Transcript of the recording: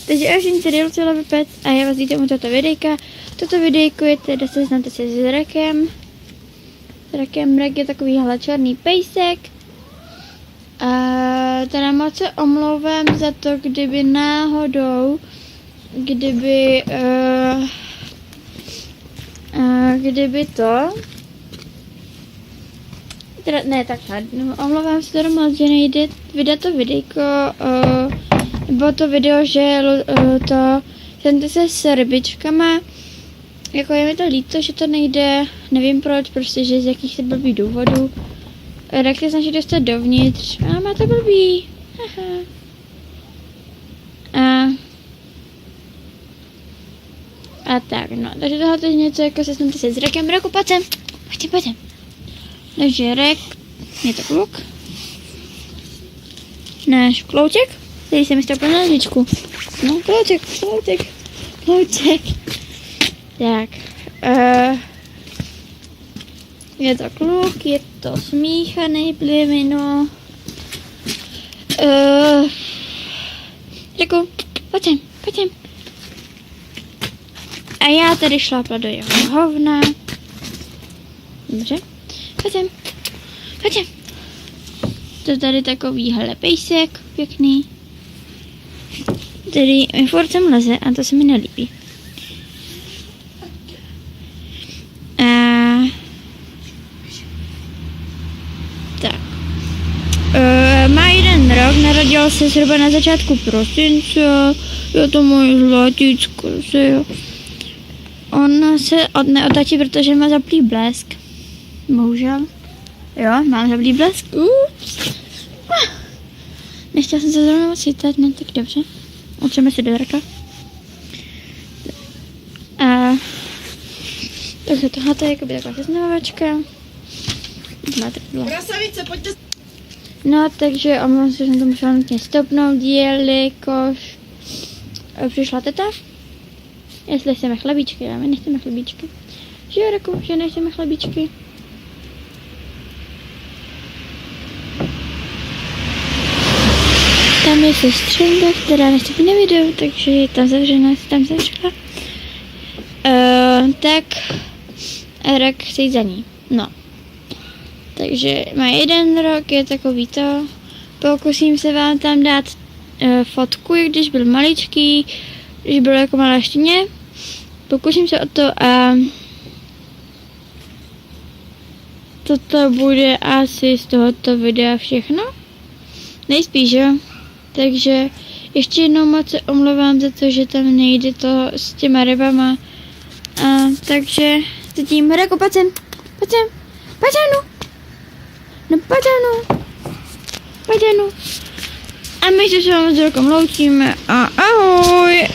Takže Eugen tady docela vypec a já vás vítám u tohoto videjka. Toto videjko je teda seznamte se s Rakem. Rak je takový černý pejsek. A teda moc se omlouvám za to, kdyby náhodou, kdyby to, teda, ne takhle, no, omlouvám se teda moc, že nejde vydat to videjko, bylo to video, že to jsem se s rybičkama, jako je mi to líto, že to nejde, nevím proč, prostě, že z jakých blbých důvodů. Tak se snaží dostat dovnitř, a má to blbý, haha. A tak, no, takže tohle je něco jako seznamte se s Rakem. Raku, pojď sem. Takže Rek, je to kluk. Náš klouček, který se mi stoupil na lavičku. No, klouček. Tak, je to kluk, je to smíchaný plemeno. Reku, pojď sem. A já tady šlápla do jeho hovna. Dobře. Pojď sem. To tady takový pejsek, pěkný. Tady furt sem leze a to se mi nelíbí. Tak. Má 1 rok, narodil se zhruba na začátku prosince. Je to moje zlatíčko, jo. On se neotačí, protože má zaplý blesk. Bohužel. Jo, mám zaplý blesk. Nechtěla jsem se zrovna moc chytat, no tak dobře. Utřeme si do Raka. Takže tohle je jakoby taková seznamovačka. Krasavice, pojďte. No, takže omlouvám se, že jsem to musela nutně stopnout, jelikož přišla teta. Jestli chceme chlebíčky, ale my nechceme chlebíčky. Že jo, Raku, že nechceme chlebíčky. Tam je sestřenka, která nechce na videu, takže je tam zavřená, tam zavřela. Tak Rak chce jít za ní. No. Takže má 1 rok, je takový to. Pokusím se vám tam dát fotku, když byl maličký, když byl jako malá štěně. Pokusím se o to a toto bude asi z tohoto videa všechno. Nejspíš, jo. Takže ještě jednou moc se omlouvám za to, že tam nejde to s těma rybama. Takže zatím Raku, pojď sem. No, pojď sem. A my se s vámi s Rakem loučíme a ahoj.